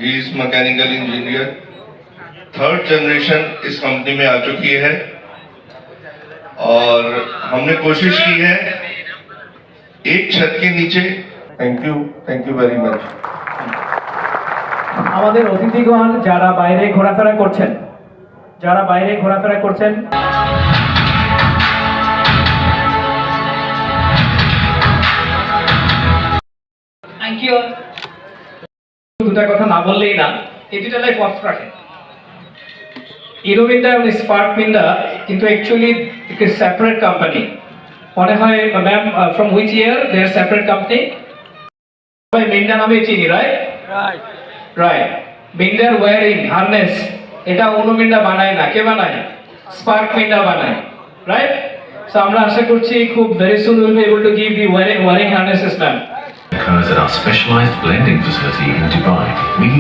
He is mechanical engineer. Third generation इस company में आ चुकी है और हमने कोशिश की है एक छत के नीचे। Thank you very much. আমাদের অতিথিগণ যারা বাইরে ঘোরাফেরা করছেন থ্যাংক ইউ। দুটা কথা না বললেই না, এই দুটা লাইফ অফ রাখেন। ইনোমিন্ডা এবং স্পার্ক মিন্ডা কিন্তু অ্যাকচুয়ালি একটি সেপারেট কোম্পানি। মনে হয় ma'am from which year they are separate company? সবাই মিন্ডা নামে চিনি, রাইট? রাইট। মিন্ডার ওয়্যারিং হারনেস এটা অনুমিন্ডা বানায় না, কে বানায়? স্পার্ক মিন্ডা বানায়, রাইট? সো আমরা আশা করছি খুব very soon will be able to give the wiring harnesses ma'am. Occurs at our specialized blending facility in Dubai. We